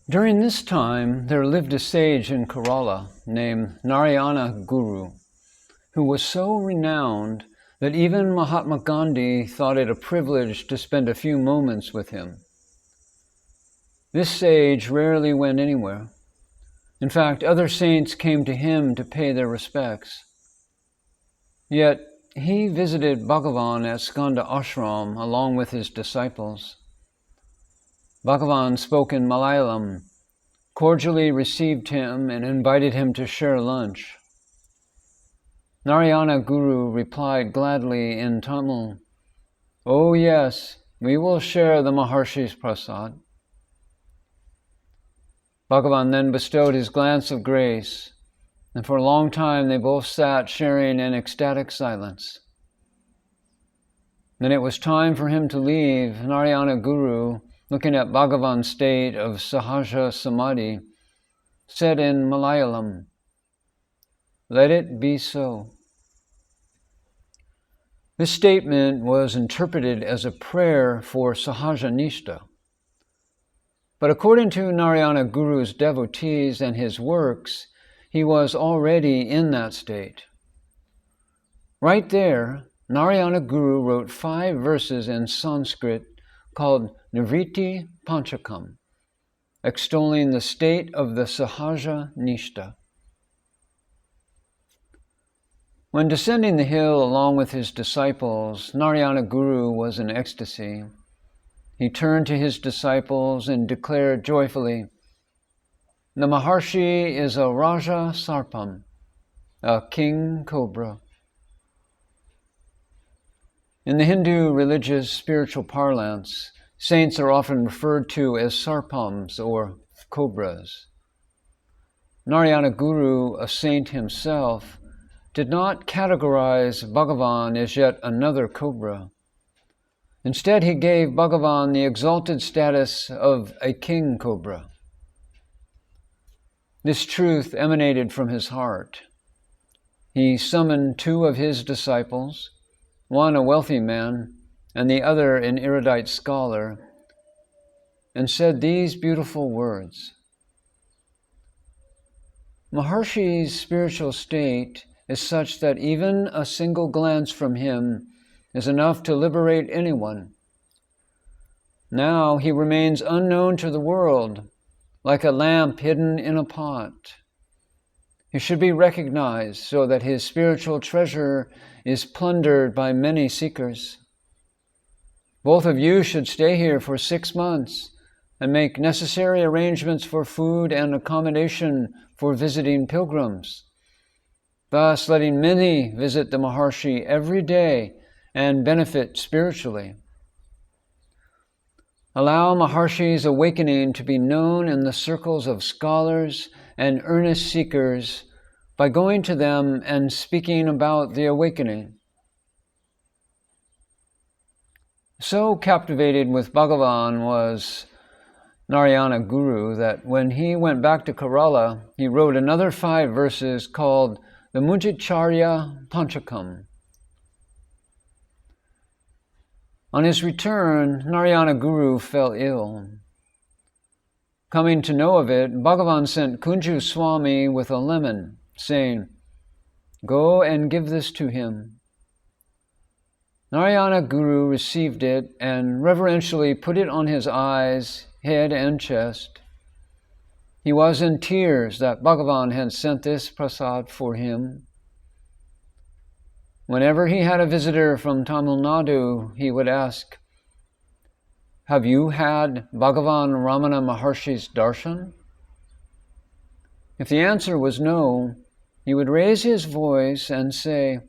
During this time, there lived a sage in Kerala named Narayana Guru, who was so renowned that even Mahatma Gandhi thought it a privilege to spend a few moments with him. This sage rarely went anywhere. In fact, other saints came to him to pay their respects. Yet, he visited Bhagavan at Skanda Ashram along with his disciples. Bhagavan spoke in Malayalam, cordially received him, and invited him to share lunch. Narayana Guru replied gladly in Tamil, "Oh yes, we will share the Maharshi's prasad." Bhagavan then bestowed his glance of grace, and for a long time they both sat sharing in ecstatic silence. Then it was time for him to leave. Narayana Guru, looking at Bhagavan's state of Sahaja Samadhi, said in Malayalam, "Let it be so." This statement was interpreted as a prayer for Sahaja Nishta. But according to Narayana Guru's devotees and his works, he was already in that state. Right there, Narayana Guru wrote 5 verses in Sanskrit called Nivriti Panchakam, extolling the state of the Sahaja Nishta. When descending the hill along with his disciples, Narayana Guru was in ecstasy. He turned to his disciples and declared joyfully, "The Maharshi is a Raja Sarpam, a king cobra." In the Hindu religious spiritual parlance, saints are often referred to as sarpams or cobras. Narayana Guru, a saint himself, did not categorize Bhagavan as yet another cobra. Instead, he gave Bhagavan the exalted status of a king cobra. This truth emanated from his heart. He summoned 2 of his disciples, one a wealthy man and the other an erudite scholar, and said these beautiful words. Maharshi's spiritual state is such that even a single glance from him is enough to liberate anyone. Now he remains unknown to the world, like a lamp hidden in a pot. He should be recognized so that his spiritual treasure is plundered by many seekers. Both of you should stay here for 6 months and make necessary arrangements for food and accommodation for visiting pilgrims, thus letting many visit the Maharshi every day and benefit spiritually. Allow Maharshi's awakening to be known in the circles of scholars and earnest seekers by going to them and speaking about the awakening. So captivated with Bhagavan was Narayana Guru that when he went back to Kerala, he wrote another 5 verses called the Mujicharya Panchakam. On his return, Narayana Guru fell ill. Coming to know of it, Bhagavan sent Kunju Swami with a lemon, saying, "Go and give this to him." Narayana Guru received it and reverentially put it on his eyes, head, and chest. He was in tears that Bhagavan had sent this prasad for him. Whenever he had a visitor from Tamil Nadu, he would ask, "Have you had Bhagavan Ramana Maharshi's darshan?" If the answer was no, he would raise his voice and say,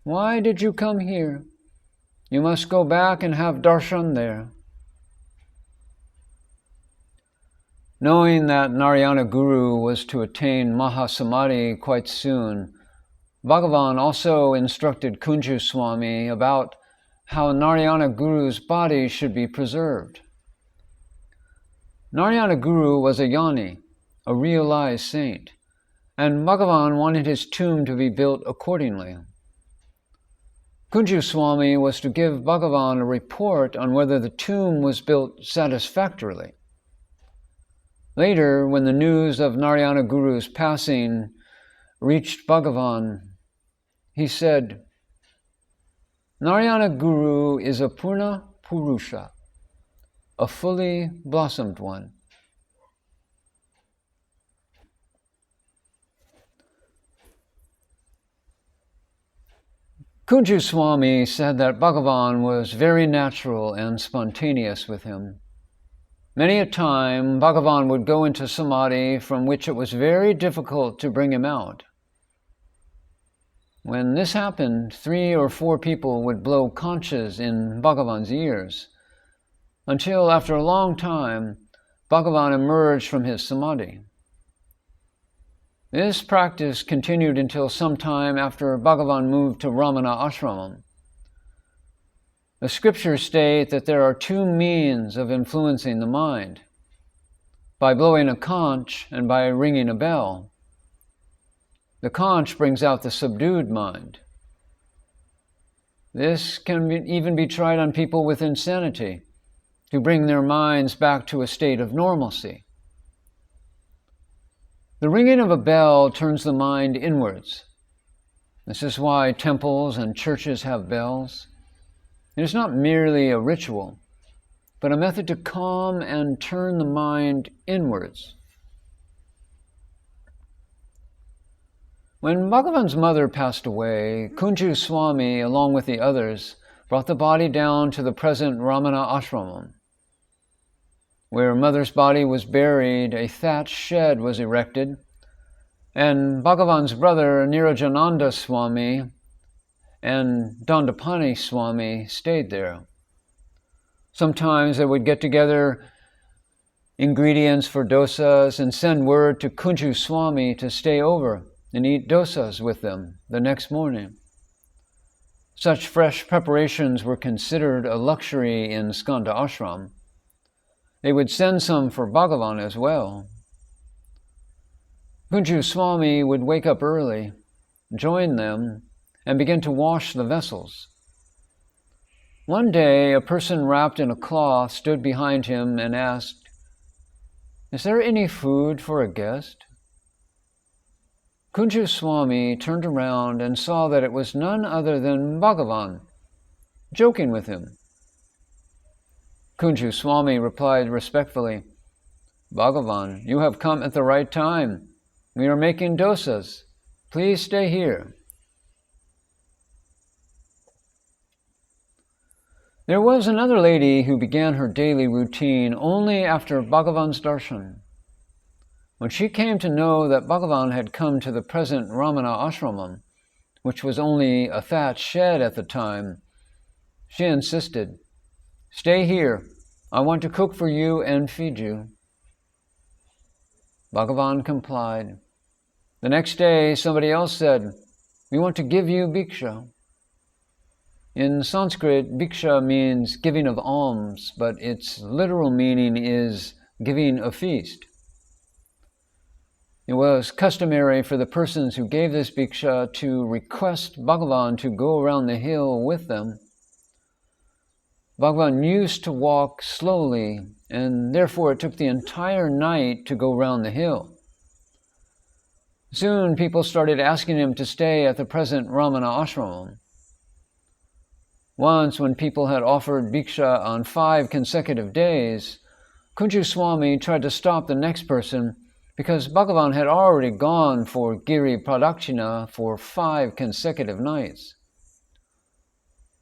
"Why did you come here? You must go back and have darshan there." Knowing that Narayana Guru was to attain Mahasamadhi quite soon, Bhagavan also instructed Kunju Swami about how Narayana Guru's body should be preserved. Narayana Guru was a yani, a realized saint, and Bhagavan wanted his tomb to be built accordingly. Kunju Swami was to give Bhagavan a report on whether the tomb was built satisfactorily. Later, when the news of Narayana Guru's passing reached Bhagavan, he said, "Narayana Guru is a Purna Purusha, a fully blossomed one." Kunju Swami said that Bhagavan was very natural and spontaneous with him. Many a time, Bhagavan would go into samadhi from which it was very difficult to bring him out. When this happened, 3 or 4 people would blow conchas in Bhagavan's ears, until after a long time, Bhagavan emerged from his samadhi. This practice continued until some time after Bhagavan moved to Ramanasramam. The scriptures state that there are 2 means of influencing the mind, by blowing a conch and by ringing a bell. The conch brings out the subdued mind. This can even be tried on people with insanity, to bring their minds back to a state of normalcy. The ringing of a bell turns the mind inwards. This is why temples and churches have bells. It is not merely a ritual, but a method to calm and turn the mind inwards. When Bhagavan's mother passed away, Kunju Swami, along with the others, brought the body down to the present Ramanasramam. Where mother's body was buried, a thatched shed was erected, and Bhagavan's brother Nirajananda Swami and Dandapani Swami stayed there. Sometimes they would get together ingredients for dosas and send word to Kunju Swami to stay over and eat dosas with them the next morning. Such fresh preparations were considered a luxury in Skanda Ashram. They would send some for Bhagavan as well. Kunju Swami would wake up early, join them, and begin to wash the vessels. One day, a person wrapped in a cloth stood behind him and asked, "Is there any food for a guest?" Kunju Swami turned around and saw that it was none other than Bhagavan, joking with him. Kunju Swami replied respectfully, "Bhagavan, you have come at the right time. We are making dosas. Please stay here." There was another lady who began her daily routine only after Bhagavan's darshan. When she came to know that Bhagavan had come to the present Ramanasramam, which was only a thatched shed at the time, she insisted, "Stay here. I want to cook for you and feed you." Bhagavan complied. The next day, somebody else said, "We want to give you bhiksha." In Sanskrit, bhiksha means giving of alms, but its literal meaning is giving a feast. It was customary for the persons who gave this bhiksha to request Bhagavan to go around the hill with them. Bhagavan used to walk slowly, and therefore it took the entire night to go round the hill. Soon people started asking him to stay at the present Ramanasramam. Once, when people had offered bhiksha on 5 consecutive days, Kunju Swami tried to stop the next person because Bhagavan had already gone for Giri Pradakshina for 5 consecutive nights.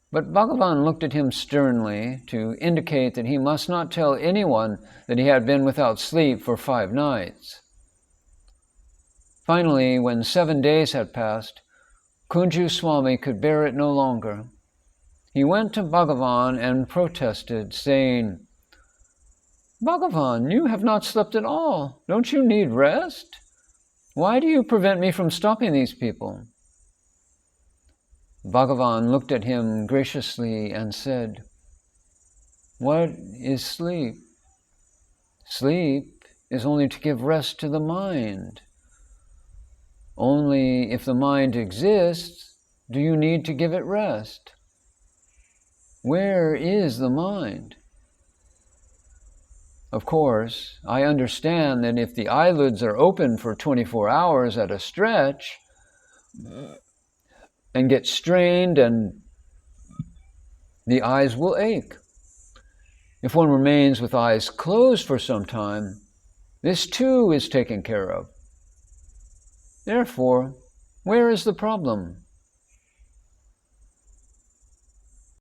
But Bhagavan looked at him sternly to indicate that he must not tell anyone that he had been without sleep for 5 nights. Finally, when 7 days had passed, Kunju Swami could bear it no longer. He went to Bhagavan and protested, saying, "Bhagavan, you have not slept at all. Don't you need rest? Why do you prevent me from stopping these people?" Bhagavan looked at him graciously and said, "What is sleep? Sleep is only to give rest to the mind. Only if the mind exists do you need to give it rest. Where is the mind?" Of course, I understand that if the eyelids are open for 24 hours at a stretch and get strained, and the eyes will ache. If one remains with eyes closed for some time, this too is taken care of. Therefore, where is the problem?